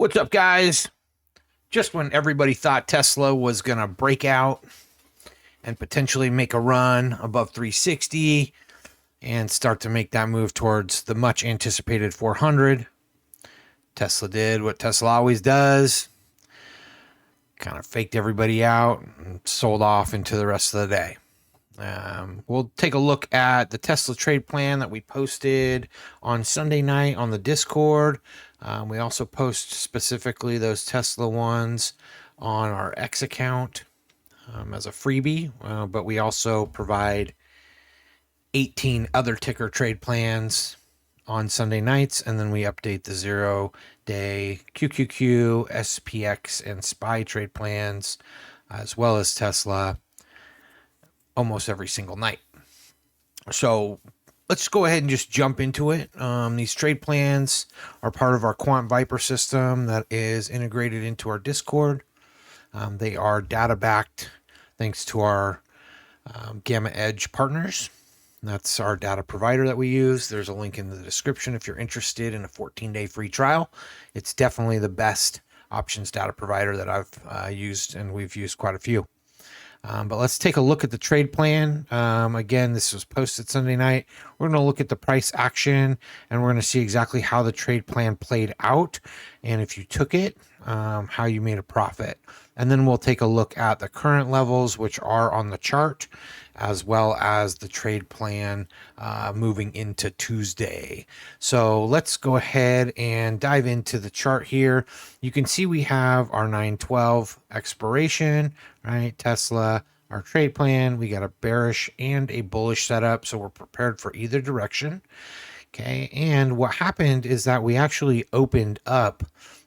What's up, guys? Just when everybody thought Tesla was going to break out and potentially make a run above 360 and start to make that move towards the much anticipated 400, Tesla did what Tesla always does, kind of faked everybody out and sold off into the rest of the day. We'll take a look at the Tesla trade plan that we posted on Sunday night on the Discord. We also post specifically those Tesla ones on our X account as a freebie, but we also provide 18 other ticker trade plans on Sunday nights, and then we update the 0-day QQQ, SPX, and SPY trade plans, as well as Tesla, almost every single night. So let's go ahead and just jump into it. These trade plans are part of our Quant Viper system that is integrated into our Discord. They are data backed thanks to our Gamma Edge partners. That's our data provider that we use. There's a link in the description if you're interested in a 14-day free trial. It's definitely the best options data provider that I've used, and we've used quite a few. But let's take a look at the trade plan. Again, this was posted Sunday night. We're going to look at the price action, and we're going to see exactly how the trade plan played out, and if you took it, how you made a profit. And then we'll take a look at the current levels, which are on the chart, as well as the trade plan moving into Tuesday. So let's go ahead and dive into the chart here. You can see we have our 9/12 expiration, right? Tesla, our trade plan. We got a bearish and a bullish setup, so we're prepared for either direction. Okay, and what happened is that we actually opened up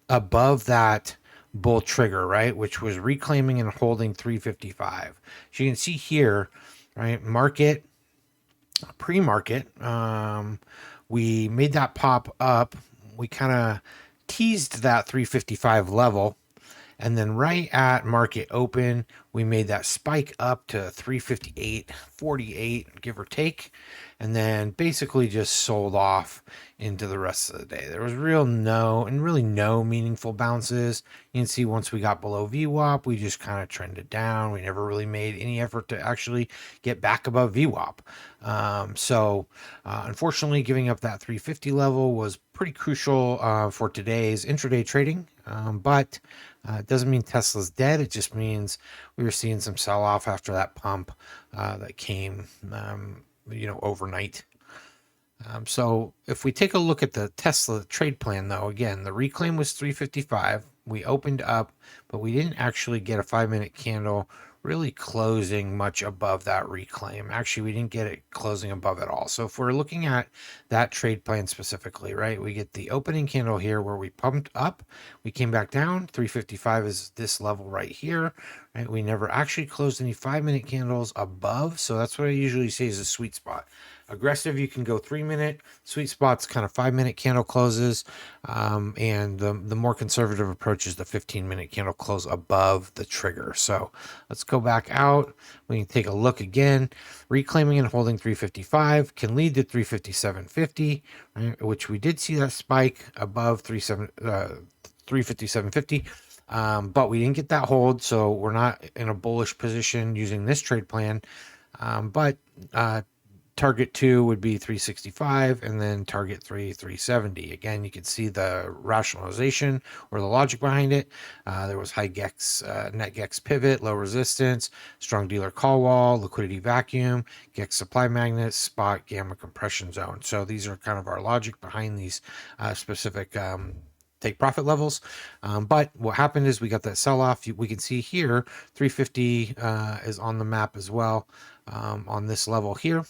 above that bull trigger, right, which was reclaiming and holding 355. So you can see here, right, market, pre-market, we made that pop up. We kind of teased that 355 level, and then right at market open, we made that spike up to 358.48, give or take, and then basically just sold off into the rest of the day. There was really no meaningful bounces. You can see once we got below VWAP, we just kind of trended down. We never really made any effort to actually get back above VWAP. Unfortunately, giving up that 350 level was pretty crucial for today's intraday trading, but it doesn't mean Tesla's dead. It just means we were seeing some sell-off after that pump that came overnight. So if we take a look at the Tesla trade plan, though, again, the reclaim was 355. We opened up, but we didn't actually get a 5-minute candle really closing much above that reclaim. Actually, we didn't get it closing above at all. So if we're looking at that trade plan specifically, right, we get the opening candle here where we pumped up, we came back down. 355 is this level right here, right? We never actually closed any 5-minute candles above, so that's what I usually say is a sweet spot. Aggressive, you can go 3-minute. Sweet spot's kind of 5-minute candle closes, and the more conservative approach is the 15-minute candle close above the trigger. So let's go back out. We can take a look again. Reclaiming and holding 355 can lead to 357.50, right? Which we did see that spike above 357.50. But we didn't get that hold, so we're not in a bullish position using this trade plan. Target 2 would be 365, and then target 3, 370. Again, you can see the rationalization or the logic behind it. There was high GEX, net GEX pivot, low resistance, strong dealer call wall, liquidity vacuum, GEX supply magnet, spot gamma compression zone. So these are kind of our logic behind these specific take profit levels. But what happened is we got that sell off. We can see here 350 is on the map as well on this level here.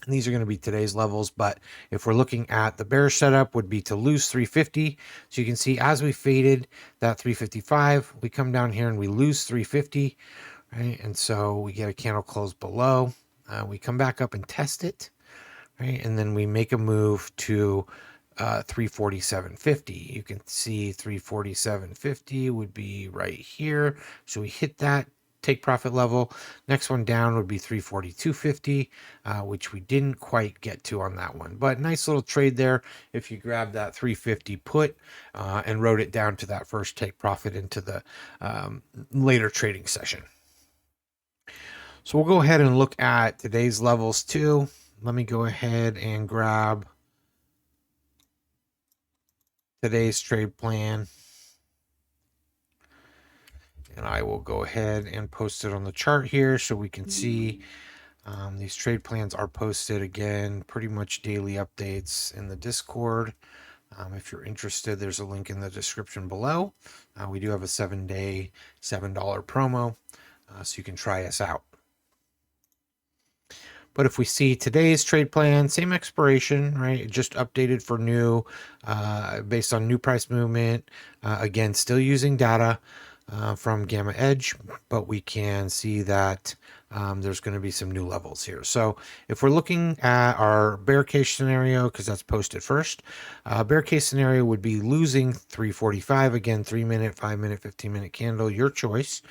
And these are going to be today's levels, but if we're looking at the bearish setup would be to lose 350. So you can see as we faded that 355, we come down here and we lose 350, right? And so we get a candle close below. We come back up and test it, right? And then we make a move to 347.50. You can see 347.50 would be right here. So we hit that take profit level. Next one down would be 342.50, which we didn't quite get to on that one. But nice little trade there if you grab that 350 put and wrote it down to that first take profit into the later trading session. So we'll go ahead and look at today's levels too. Let me go ahead and grab today's trade plan. And I will go ahead and post it on the chart here so we can see these trade plans are posted again, pretty much daily updates in the Discord. If you're interested, there's a link in the description below. We do have a 7-day, $7 promo, so you can try us out. But if we see today's trade plan, same expiration, right? Just updated for new, based on new price movement. Again, still using data from Gamma Edge, but we can see that there's going to be some new levels here. So if we're looking at our bear case scenario, because that's posted first, bear case scenario would be losing 345. Again, 3-minute, 5-minute, 15-minute candle, your choice,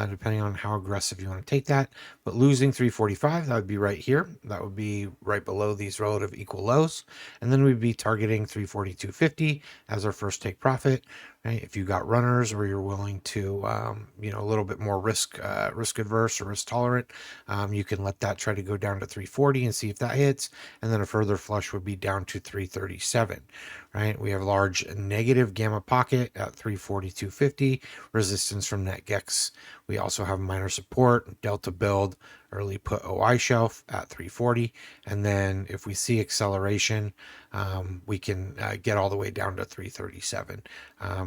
depending on how aggressive you want to take that. But losing 345, that would be right here. That would be right below these relative equal lows. And then we'd be targeting 342.50 as our first take profit. Right? If you got runners or you're willing to, a little bit more risk adverse or risk tolerant, you can let that try to go down to 340 and see if that hits. And then a further flush would be down to 337. Right? We have a large negative gamma pocket at 342.50, resistance from NetGex. We also have minor support, delta build, early put OI shelf at 340. And then if we see acceleration, we can get all the way down to 337.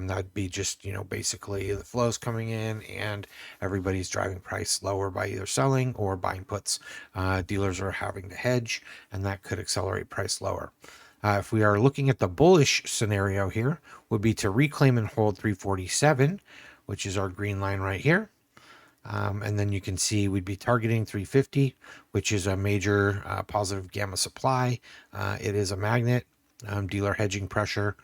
That'd be just, basically the flows coming in and everybody's driving price lower by either selling or buying puts. Dealers are having to hedge, and that could accelerate price lower. If we are looking at the bullish scenario here, would be to reclaim and hold 347, which is our green line right here. And then you can see we'd be targeting 350, which is a major positive gamma supply. It is a magnet, dealer hedging pressure.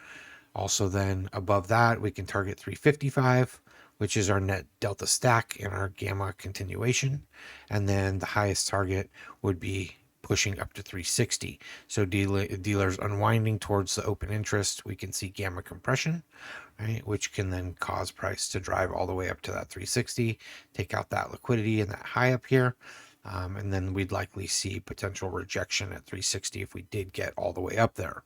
Also then above that, we can target 355, which is our net delta stack and our gamma continuation. And then the highest target would be pushing up to 360. So dealers unwinding towards the open interest, we can see gamma compression, right, which can then cause price to drive all the way up to that 360, take out that liquidity and that high up here. And then we'd likely see potential rejection at 360 if we did get all the way up there.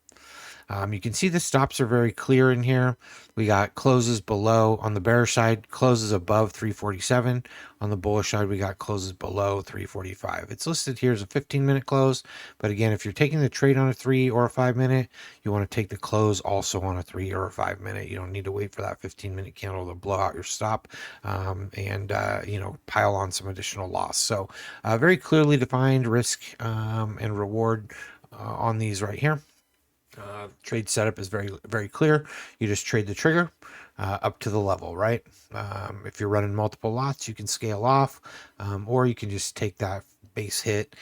You can see the stops are very clear in here. We got closes below on the bearish side, closes above 347. On the bullish side, we got closes below 345. It's listed here as a 15-minute close. But again, if you're taking the trade on a 3 or a 5-minute, you want to take the close also on a 3 or a 5-minute. You don't need to wait for that 15-minute candle to blow out your stop and pile on some additional loss. So very clearly defined risk and reward on these right here. Trade setup is very, very clear. You just trade the trigger up to the level, right? If you're running multiple lots, you can scale off, or you can just take that base hit,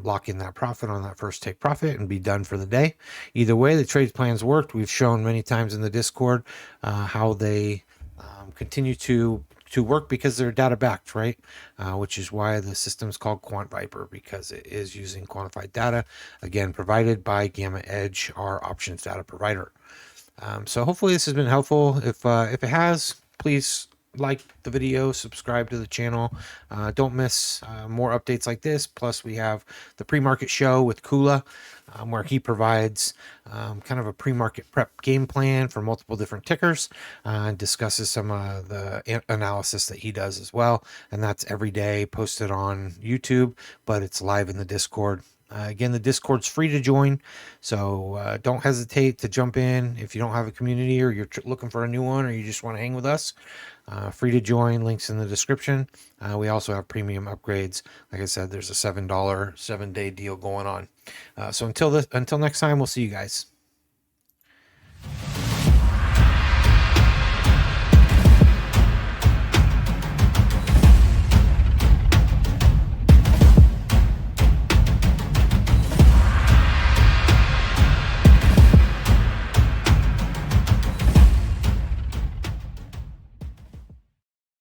lock in that profit on that first take profit and be done for the day. Either way, the trade plans worked. We've shown many times in the Discord how they continue to work because they're data backed, right? Which is why the system is called Quant Viper, because it is using quantified data, again, provided by Gamma Edge, our options data provider. So hopefully this has been helpful. If it has, please like the video, subscribe to the channel. Don't miss more updates like this. Plus we have the pre-market show with Kula, where he provides kind of a pre-market prep game plan for multiple different tickers and discusses some of the analysis that he does as well. And that's every day posted on YouTube, but it's live in the Discord. Again, the Discord's free to join, so don't hesitate to jump in if you don't have a community or you're looking for a new one or you just want to hang with us. Free to join, links in the description. We also have premium upgrades. Like I said, there's a $7 7-day deal going on. So until next time, we'll see you guys.